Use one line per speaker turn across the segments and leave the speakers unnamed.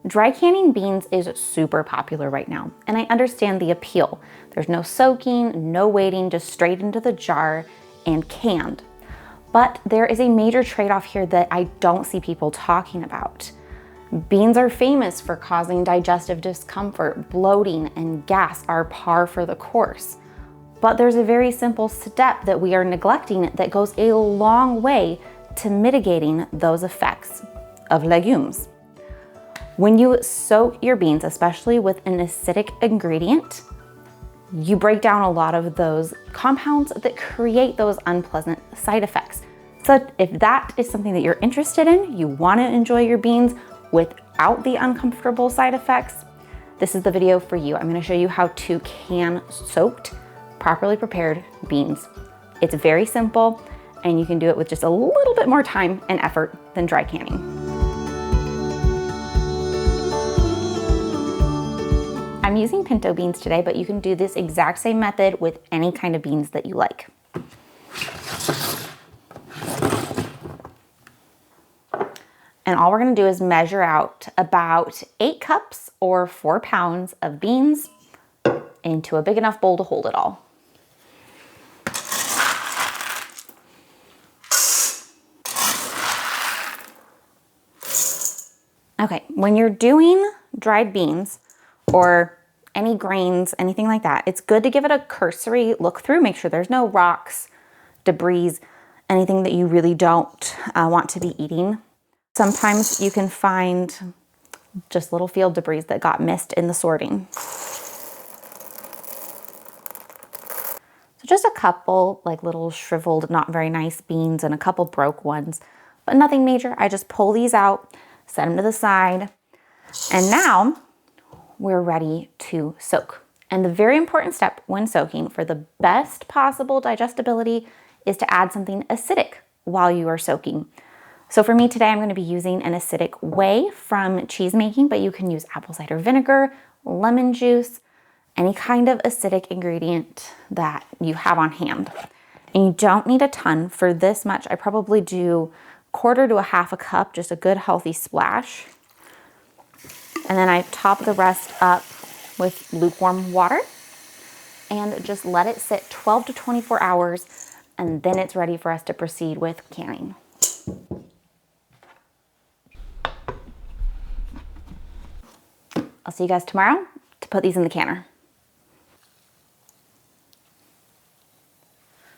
Dry canning beans is super popular right now, and I understand the appeal. There's no soaking, no waiting, just straight into the jar and canned. But there is a major trade-off here that I don't see people talking about. Beans are famous for causing digestive discomfort, bloating, and gas are par for the course. But there's a very simple step that we are neglecting that goes a long way to mitigating those effects of legumes. When you soak your beans, especially with an acidic ingredient, you break down a lot of those compounds that create those unpleasant side effects. So if that is something that you're interested in, you want to enjoy your beans without the uncomfortable side effects, this is the video for you. I'm going to show you how to can soaked, properly prepared beans. It's very simple, and you can do it with just a little bit more time and effort than dry canning. I'm using pinto beans today, but you can do this exact same method with any kind of beans that you like. And all we're gonna do is measure out about 8 cups or 4 pounds of beans into a big enough bowl to hold it all. Okay, when you're doing dried beans or any grains, anything like that, it's good to give it a cursory look through, make sure there's no rocks, debris, anything that you really don't want to be eating. Sometimes you can find just little field debris that got missed in the sorting. So just a couple like little shriveled, not very nice beans and a couple broke ones, but nothing major. I just pull these out, set them to the side, and now we're ready to soak. And the very important step when soaking for the best possible digestibility is to add something acidic while you are soaking. So for me today, I'm going to be using an acidic whey from cheese making, but you can use apple cider vinegar, lemon juice, any kind of acidic ingredient that you have on hand. And you don't need a ton. For this much, I probably do 1/4 to 1/2 cup, just a good healthy splash. And then I top the rest up with lukewarm water and just let it sit 12 to 24 hours, and then it's ready for us to proceed with canning. I'll see you guys tomorrow to put these in the canner.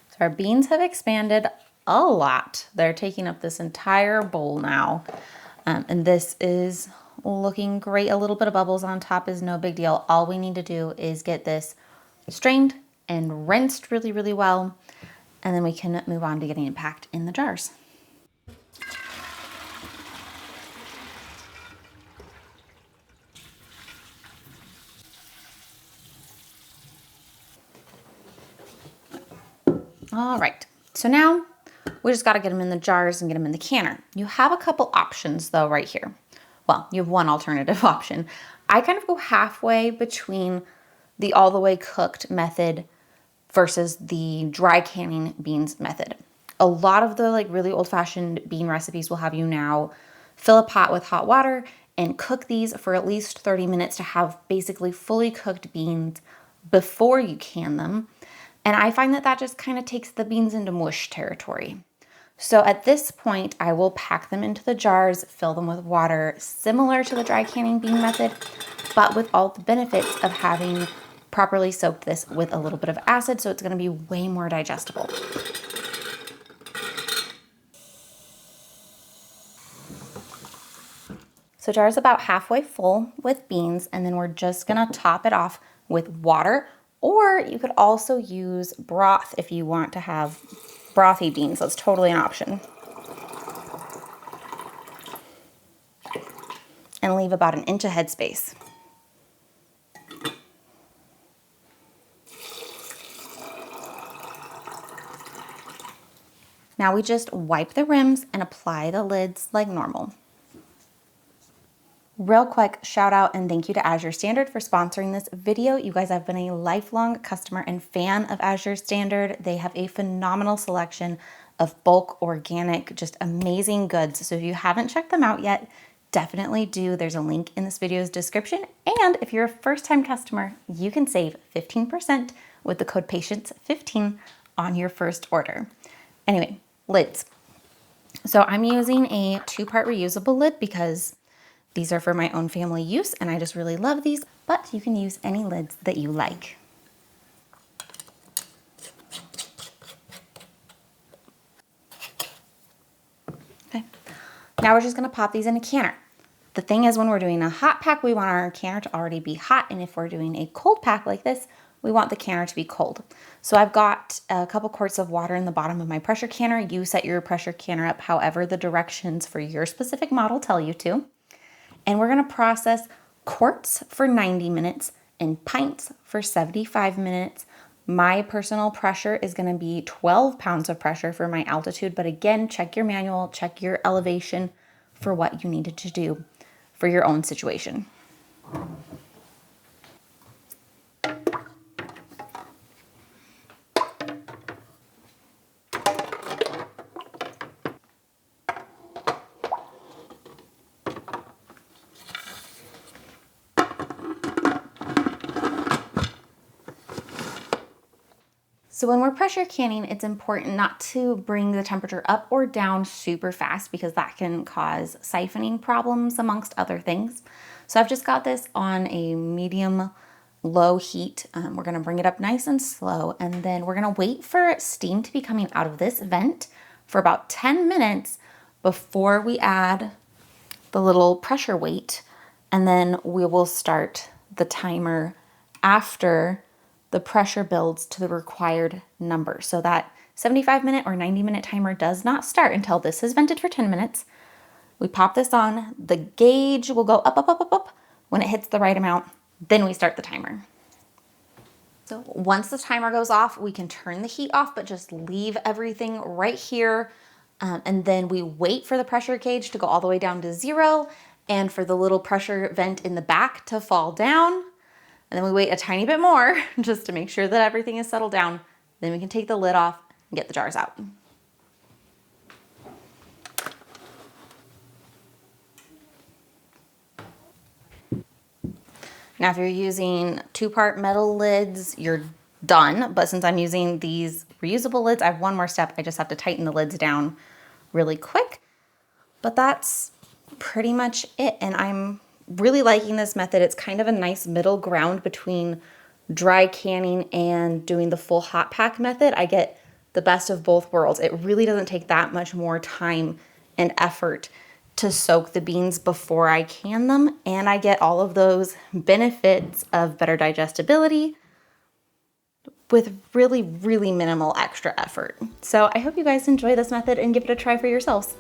So our beans have expanded a lot. They're taking up this entire bowl now. And this is looking great. A little bit of bubbles on top is no big deal. All we need to do is get this strained and rinsed really, really well. And then we can move on to getting it packed in the jars. All right, so now we just gotta get them in the jars and get them in the canner. You have a couple options though right here. Well, you have one alternative option. I kind of go halfway between the all the way cooked method versus the dry canning beans method. A lot of the like really old fashioned bean recipes will have you now fill a pot with hot water and cook these for at least 30 minutes to have basically fully cooked beans before you can them. And I find that that just kind of takes the beans into mush territory. So at this point, I will pack them into the jars, fill them with water, similar to the dry canning bean method, but with all the benefits of having properly soaked this with a little bit of acid, so it's gonna be way more digestible. So jar's about halfway full with beans, and then we're just gonna top it off with water, or you could also use broth if you want to have brothy beans. That's totally an option. And leave about 1 inch of headspace. Now we just wipe the rims and apply the lids like normal. Real quick shout out and thank you to Azure Standard for sponsoring this video. You guys have been a lifelong customer and fan of Azure Standard. They have a phenomenal selection of bulk, organic, just amazing goods. So if you haven't checked them out yet, definitely do. There's a link in this video's description. And if you're a first-time customer, you can save 15% with the code PATIENCE15 on your first order. Anyway, lids. So I'm using a 2-part reusable lid because these are for my own family use and I just really love these, but you can use any lids that you like. Okay. Now we're just gonna pop these in a canner. The thing is, when we're doing a hot pack, we want our canner to already be hot, and if we're doing a cold pack like this, we want the canner to be cold. So I've got a couple quarts of water in the bottom of my pressure canner. You set your pressure canner up however the directions for your specific model tell you to. And we're gonna process quarts for 90 minutes and pints for 75 minutes. My personal pressure is gonna be 12 pounds of pressure for my altitude, but again, check your manual, check your elevation for what you needed to do for your own situation. So when we're pressure canning, it's important not to bring the temperature up or down super fast because that can cause siphoning problems amongst other things. So I've just got this on a medium low heat. We're gonna bring it up nice and slow, and then we're gonna wait for steam to be coming out of this vent for about 10 minutes before we add the little pressure weight, and then we will start the timer after the pressure builds to the required number. So that 75-minute or 90-minute timer does not start until this is vented for 10 minutes. We pop this on, the gauge will go up, up, up, up, up. When it hits the right amount, then we start the timer. So once the timer goes off, we can turn the heat off, but just leave everything right here. And then we wait for the pressure gauge to go all the way down to 0 and for the little pressure vent in the back to fall down. And then we wait a tiny bit more just to make sure that everything is settled down. Then we can take the lid off and get the jars out. Now, if you're using 2-part metal lids, you're done. But since I'm using these reusable lids, I have one more step. I just have to tighten the lids down really quick. But that's pretty much it. And I'm really liking this method. It's kind of a nice middle ground between dry canning and doing the full hot pack method. I get the best of both worlds. It really doesn't take that much more time and effort to soak the beans before I can them, and I get all of those benefits of better digestibility with really, really minimal extra effort. So I hope you guys enjoy this method and give it a try for yourselves.